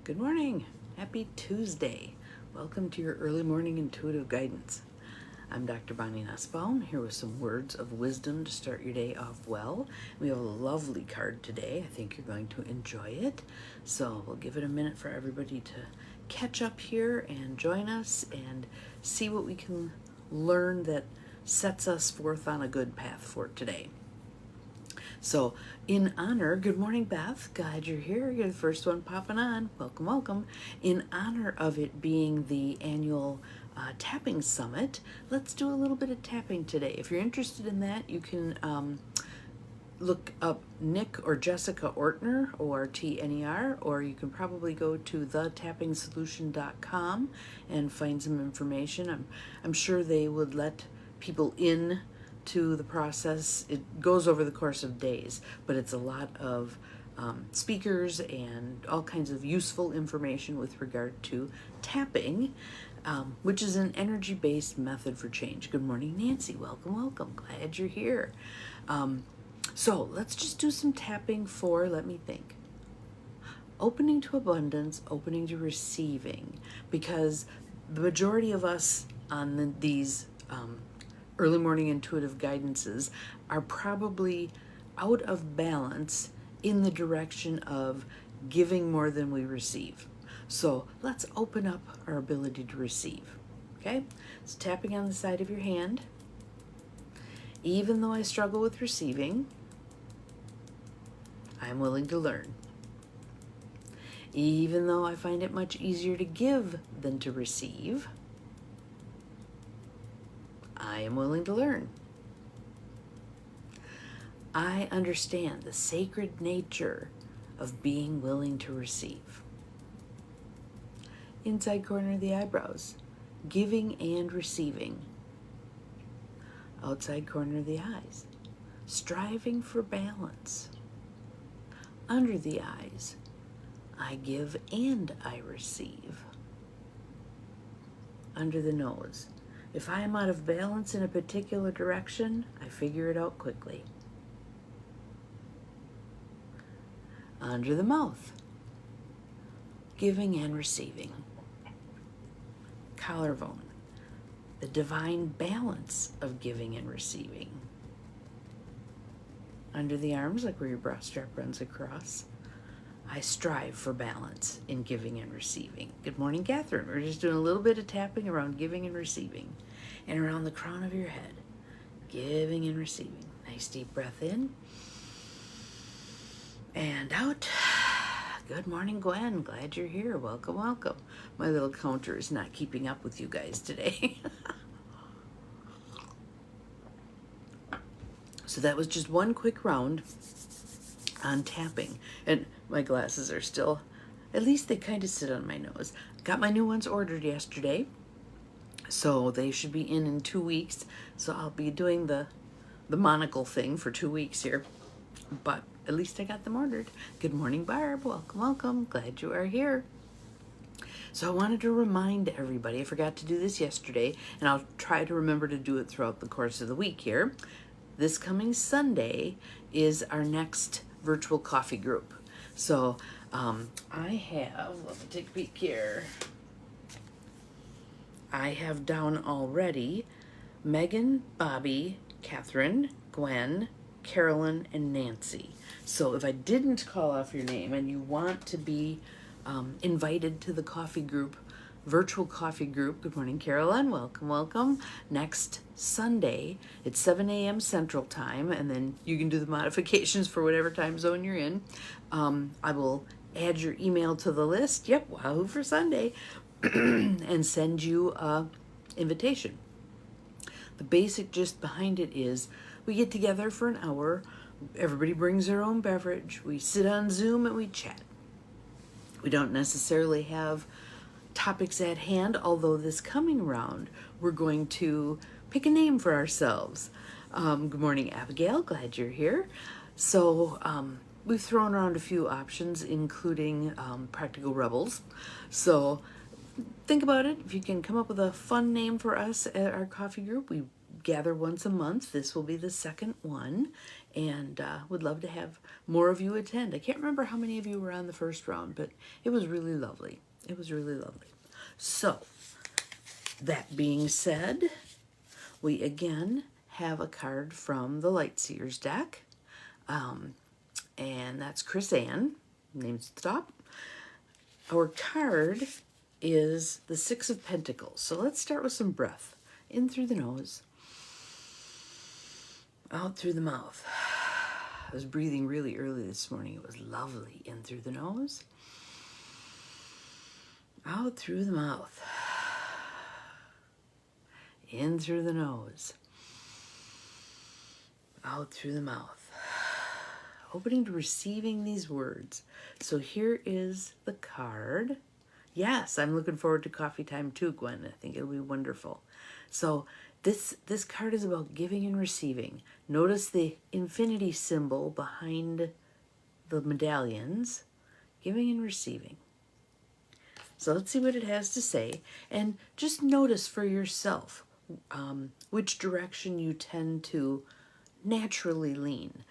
Good morning. Happy Tuesday. Welcome to your early morning intuitive guidance. I'm Dr. Bonnie Nussbaum, here with some words of wisdom to start your day off well. We have a lovely card today. I think you're going to enjoy it. So we'll give it a minute for everybody to catch up here and join us and see what we can learn that sets us forth on a good path for today. So, in honor, good morning, Beth. Glad you're here. You're the first one popping on. Welcome, welcome. In honor of it being the annual tapping summit, let's do a little bit of tapping today. If you're interested in that, you can look up Nick or Jessica Ortner, ORTNER, or you can probably go to thetappingsolution.com and find some information. I'm sure they would let people in to the process. It goes over the course of days, but it's a lot of speakers and all kinds of useful information with regard to tapping, which is an energy-based method for change. Good morning, Nancy. Welcome, welcome. Glad you're here. So let's just do some tapping for, let me think, opening to abundance, opening to receiving, because the majority of us on these early morning intuitive guidances are probably out of balance in the direction of giving more than we receive. So let's open up our ability to receive. Okay, so tapping on the side of your hand. Even though I struggle with receiving, I'm willing to learn. Even though I find it much easier to give than to receive, I am willing to learn. I understand the sacred nature of being willing to receive. Inside corner of the eyebrows, giving and receiving. Outside corner of the eyes, striving for balance. Under the eyes, I give and I receive. Under the nose, if I am out of balance in a particular direction, I figure it out quickly. Under the mouth, giving and receiving. Collarbone, the divine balance of giving and receiving. Under the arms, like where your bra strap runs across, I strive for balance in giving and receiving. Good morning, Catherine. We're just doing a little bit of tapping around giving and receiving and around the crown of your head. Giving and receiving. Nice deep breath in and out. Good morning, Gwen. Glad you're here. Welcome, welcome. My little counter is not keeping up with you guys today. So that was just one quick round on tapping, and my glasses are still, at least they kind of sit on my nose. Got my new ones ordered yesterday, so they should be in 2 weeks. So I'll be doing the monocle thing for 2 weeks here, but at least I got them ordered. Good morning, Barb. Welcome, welcome. Glad you are here. So I wanted to remind everybody, I forgot to do this yesterday, and I'll try to remember to do it throughout the course of the week here. This coming Sunday is our next virtual coffee group. So I have, let me take a peek here. I have down already Megan, Bobby, Catherine, Gwen, Carolyn, and Nancy. So if I didn't call off your name and you want to be invited to the coffee group, virtual coffee group, good morning, Carolyn, welcome, welcome. Next Sunday, it's 7 a.m. Central Time, and then you can do the modifications for whatever time zone you're in. I will add your email to the list, yep, Wahoo for Sunday, and send you a invitation. The basic gist behind it is we get together for an hour, everybody brings their own beverage, we sit on Zoom and we chat. We don't necessarily have topics at hand, although this coming round we're going to pick a name for ourselves. Good morning, Abigail. Glad you're here. So we've thrown around a few options, including Practical Rebels. So think about it. If you can come up with a fun name for us at our coffee group, we gather once a month. This will be the second one, and would love to have more of you attend. I can't remember how many of you were on the first round, but it was really lovely. It was really lovely. So, that being said, we again have a card from the Lightseers deck, and that's Chris Ann, name's at the top. Our card is the Six of Pentacles. So let's start with some breath. In through the nose, out through the mouth. I was breathing really early this morning. It was lovely. In through the nose, out through the mouth. In through the nose, out through the mouth. Opening to receiving these words. So here is the card. Yes, I'm looking forward to coffee time too, Gwen. I think it'll be wonderful. So this card is about giving and receiving. Notice the infinity symbol behind the medallions. Giving and receiving. So let's see what it has to say. And just notice for yourself which direction you tend to naturally lean.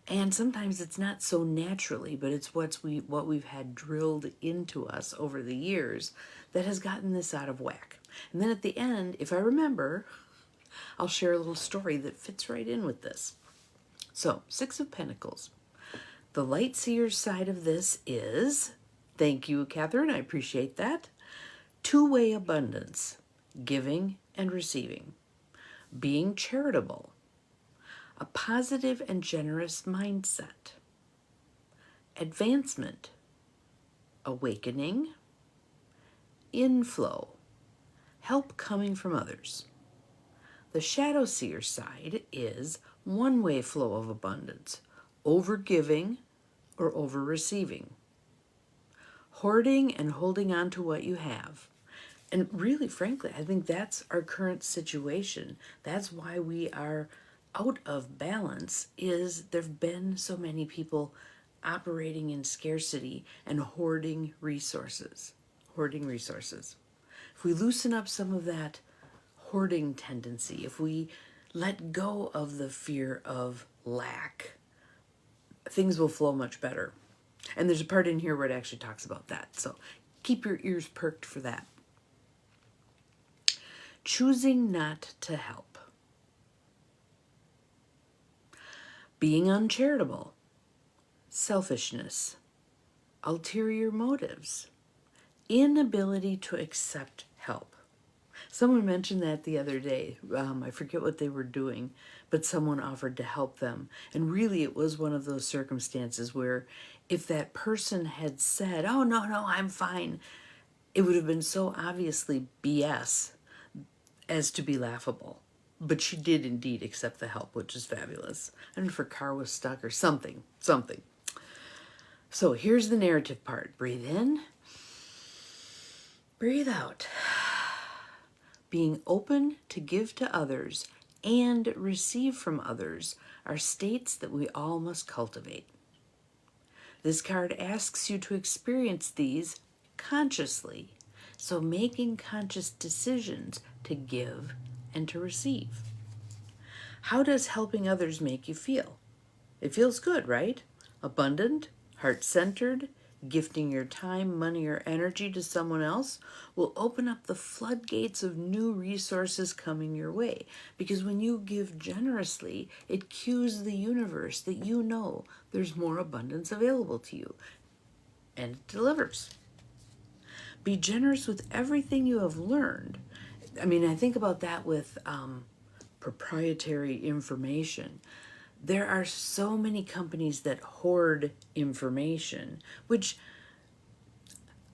And sometimes it's not so naturally, but it's what we've had drilled into us over the years that has gotten this out of whack. And then at the end, if I remember, I'll share a little story that fits right in with this. So, Six of Pentacles. The Lightseer's side of this is, thank you, Catherine, I appreciate that, two-way abundance, giving and receiving, being charitable, a positive and generous mindset, advancement, awakening, inflow, help coming from others. The Shadow Seer side is one-way flow of abundance, over-giving or over-receiving, hoarding and holding on to what you have. And really, frankly, I think that's our current situation. That's why we are out of balance, is there've been so many people operating in scarcity and hoarding resources. If we loosen up some of that hoarding tendency, if we let go of the fear of lack, things will flow much better. And there's a part in here where it actually talks about that. So keep your ears perked for that. Choosing not to help. Being uncharitable. Selfishness. Ulterior motives. Inability to accept help. Someone mentioned that the other day. I forget what they were doing, but someone offered to help them. And really it was one of those circumstances where if that person had said, oh, no, I'm fine, it would have been so obviously BS as to be laughable. But she did indeed accept the help, which is fabulous. I don't know if her car was stuck or something. So here's the narrative part. Breathe in. Breathe out. Being open to give to others and receive from others are states that we all must cultivate. This card asks you to experience these consciously, so making conscious decisions to give and to receive. How does helping others make you feel? It feels good, right? Abundant, heart-centered, gifting your time, money, or energy to someone else will open up the floodgates of new resources coming your way. Because when you give generously, it cues the universe that you know there's more abundance available to you. And it delivers. Be generous with everything you have learned. I mean, I think about that with proprietary information. There are so many companies that hoard information, which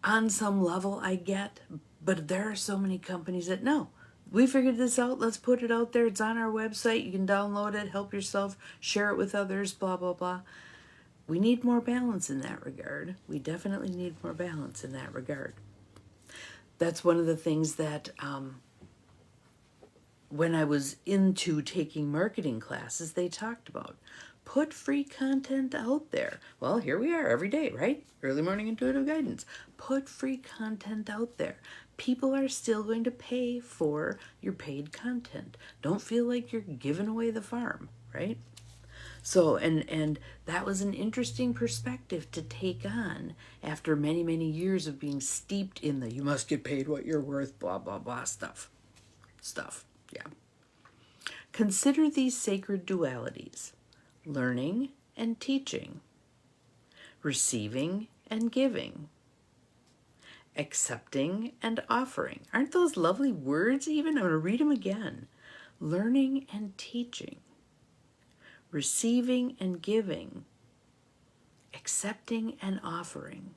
on some level I get, but there are so many companies that, no, we figured this out, let's put it out there, it's on our website, you can download it, help yourself, share it with others, blah, blah, blah. We need more balance in that regard. We definitely need more balance in that regard. That's one of the things that when I was into taking marketing classes, they talked about Put free content out there. Well, here we are every day, right? Early morning intuitive guidance. Put free content out there. People are still going to pay for your paid content. Don't feel like you're giving away the farm, right? So, and that was an interesting perspective to take on after many, many years of being steeped in the you must get paid what you're worth, blah, blah, blah stuff. Yeah. Consider these sacred dualities: learning and teaching, receiving and giving, accepting and offering. Aren't those lovely words even? I'm going to read them again. Learning and teaching, receiving and giving, accepting and offering.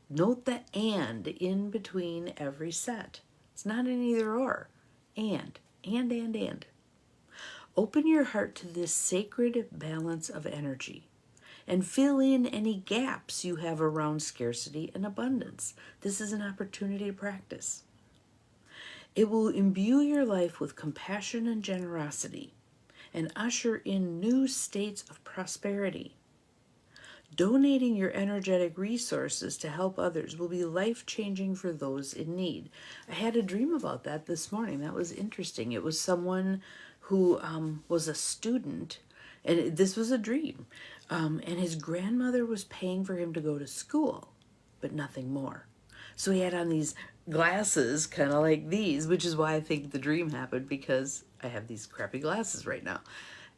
Note the and in between every set. It's not an either or. And. Open your heart to this sacred balance of energy and fill in any gaps you have around scarcity and abundance. This is an opportunity to practice. It will imbue your life with compassion and generosity and usher in new states of prosperity. Donating your energetic resources to help others will be life-changing for those in need. I had a dream about that this morning. That was interesting. It was someone who was a student, and this was a dream, and his grandmother was paying for him to go to school, but nothing more. So he had on these glasses, kind of like these, which is why I think the dream happened, because I have these crappy glasses right now.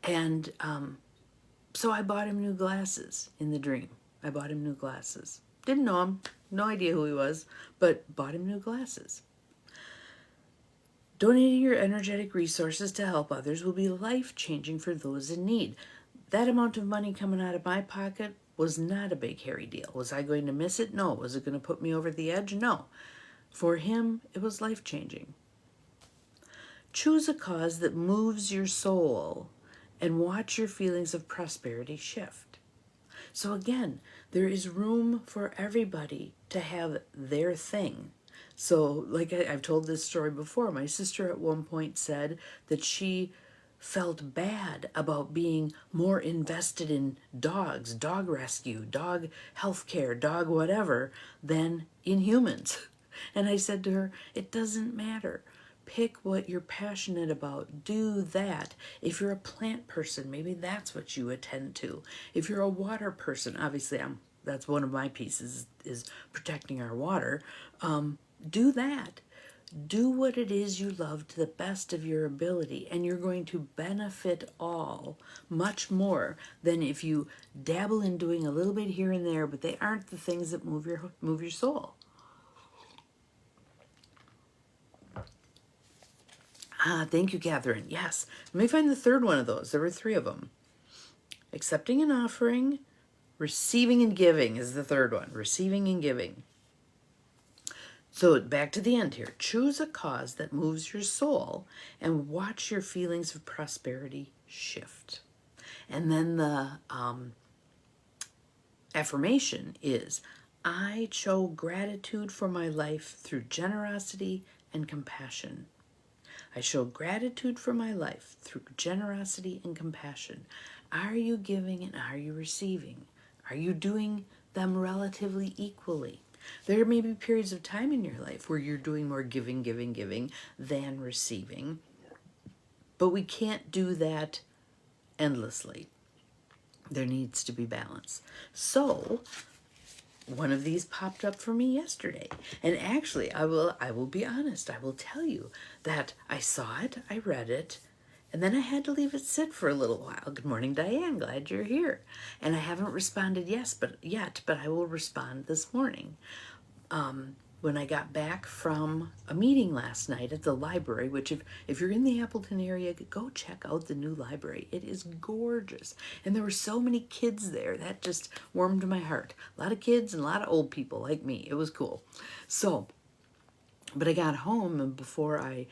And so I bought him new glasses in the dream. I bought him new glasses. Didn't know him, no idea who he was, but bought him new glasses. Donating your energetic resources to help others will be life-changing for those in need. That amount of money coming out of my pocket was not a big hairy deal. Was I going to miss it? No. Was it going to put me over the edge? No. For him, it was life-changing. Choose a cause that moves your soul and watch your feelings of prosperity shift. So again, there is room for everybody to have their thing. So like I've told this story before, my sister at one point said that she felt bad about being more invested in dogs, dog rescue, dog healthcare, dog whatever, than in humans. And I said to her, it doesn't matter. Pick what you're passionate about. Do that. If you're a plant person, maybe that's what you attend to. If you're a water person, obviously that's one of my pieces, is protecting our water. Do that. Do what it is you love to the best of your ability, and you're going to benefit all much more than if you dabble in doing a little bit here and there, but they aren't the things that move your soul. Thank you, Catherine. Yes. Let me find the third one of those. There were 3 of them. Accepting and offering, receiving and giving is the third one. Receiving and giving. So back to the end here. Choose a cause that moves your soul and watch your feelings of prosperity shift. And then the affirmation is, I show gratitude for my life through generosity and compassion. I show gratitude for my life through generosity and compassion. Are you giving and are you receiving? Are you doing them relatively equally? There may be periods of time in your life where you're doing more giving than receiving. But we can't do that endlessly. There needs to be balance. So one of these popped up for me yesterday. And actually, I will be honest. I will tell you that I saw it, I read it, and then I had to leave it sit for a little while. Good morning, Diane. Glad you're here. And I haven't responded yet, but I will respond this morning. When I got back from a meeting last night at the library, which if you're in the Appleton area, go check out the new library. It is gorgeous. And there were so many kids there. That just warmed my heart. A lot of kids and a lot of old people like me. It was cool. So, but I got home, and before I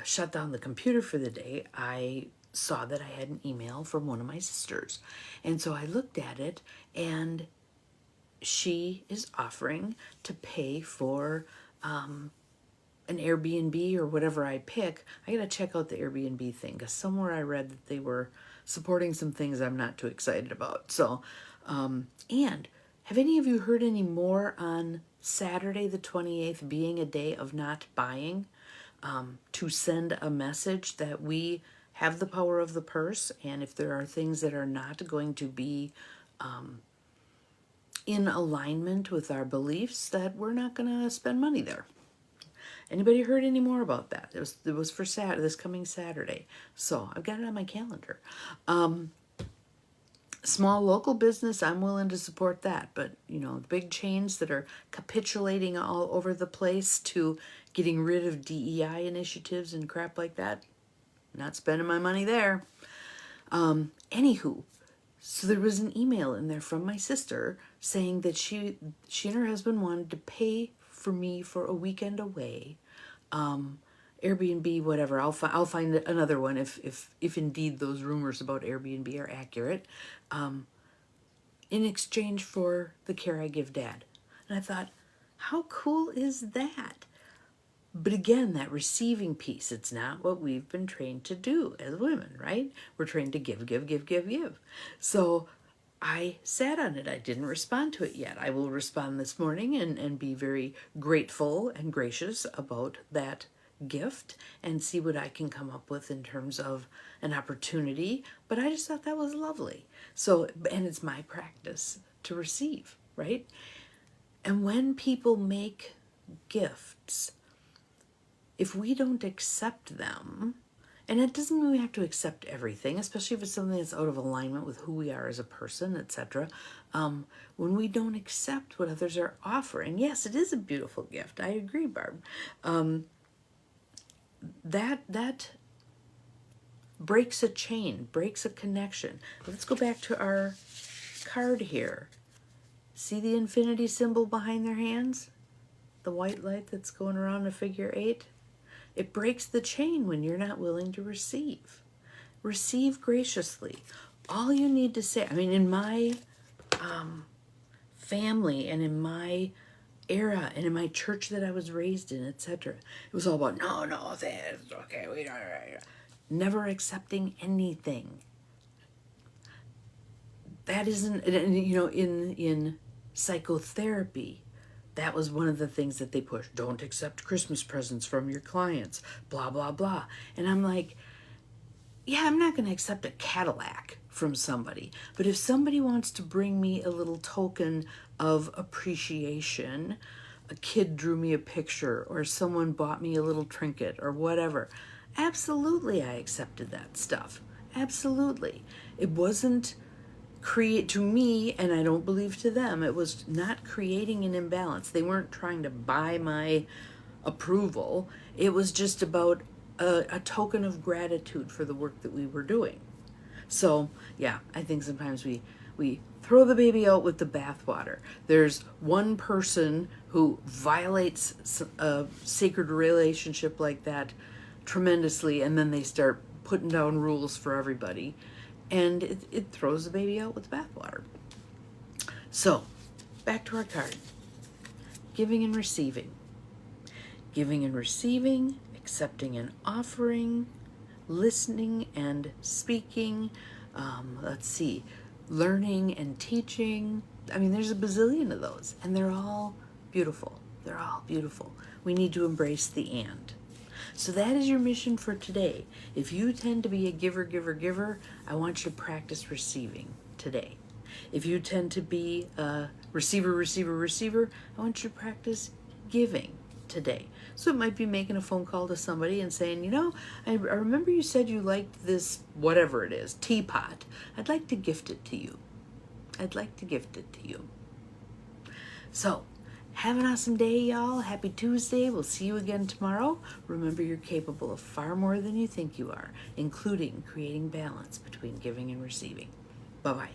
shut down the computer for the day, I saw that I had an email from one of my sisters. And so I looked at it, and she is offering to pay for an Airbnb or whatever I pick. I gotta check out the Airbnb thing, because somewhere I read that they were supporting some things I'm not too excited about. So, and have any of you heard any more on Saturday the 28th being a day of not buying, to send a message that we have the power of the purse, and if there are things that are not going to be in alignment with our beliefs, that we're not going to spend money there. Anybody heard any more about that? It was for this coming Saturday. So I've got it on my calendar. Small local business, I'm willing to support that. But, you know, the big chains that are capitulating all over the place to getting rid of DEI initiatives and crap like that, not spending my money there. Anywho, so there was an email in there from my sister saying that she and her husband wanted to pay for me for a weekend away, Airbnb, whatever. I'll find another one if indeed those rumors about Airbnb are accurate, in exchange for the care I give Dad. And I thought, how cool is that? But again, that receiving piece, it's not what we've been trained to do as women, right? We're trained to give, give, give, give, give. So I sat on it. I didn't respond to it yet. I will respond this morning and be very grateful and gracious about that gift and see what I can come up with in terms of an opportunity. But I just thought that was lovely. So, and it's my practice to receive, right? And when people make gifts, if we don't accept them, and it doesn't mean we have to accept everything, especially if it's something that's out of alignment with who we are as a person, etc. When we don't accept what others are offering, yes, it is a beautiful gift. I agree, Barb. That breaks a chain, breaks a connection. Let's go back to our card here. See the infinity symbol behind their hands? The white light that's going around a figure 8? It breaks the chain when you're not willing to receive. Receive graciously. All you need to say, I mean, in my family and in my era and in my church that I was raised in, etc., it was all about, no, that's okay, we don't. Never accepting anything. That isn't, you know, in psychotherapy, that was one of the things that they pushed. Don't accept Christmas presents from your clients, blah, blah, blah. And I'm like, yeah, I'm not going to accept a Cadillac from somebody. But if somebody wants to bring me a little token of appreciation, a kid drew me a picture or someone bought me a little trinket or whatever, absolutely I accepted that stuff. Absolutely. It wasn't to me, and I don't believe to them, it was not creating an imbalance. They weren't trying to buy my approval. It was just about a token of gratitude for the work that we were doing. So yeah, I think sometimes we throw the baby out with the bathwater. There's one person who violates a sacred relationship like that tremendously, and then they start putting down rules for everybody. And it throws the baby out with the bathwater. So, back to our card. Giving and receiving. Giving and receiving, accepting and offering, listening and speaking, let's see, learning and teaching. I mean, there's a bazillion of those, and they're all beautiful. They're all beautiful. We need to embrace the and. So that is your mission for today. If you tend to be a giver, giver, giver, I want you to practice receiving today. If you tend to be a receiver, receiver, receiver, I want you to practice giving today. So it might be making a phone call to somebody and saying, you know, I remember you said you liked this, whatever it is, teapot. I'd like to gift it to you. I'd like to gift it to you. So, have an awesome day, y'all. Happy Tuesday. We'll see you again tomorrow. Remember, you're capable of far more than you think you are, including creating balance between giving and receiving. Bye-bye.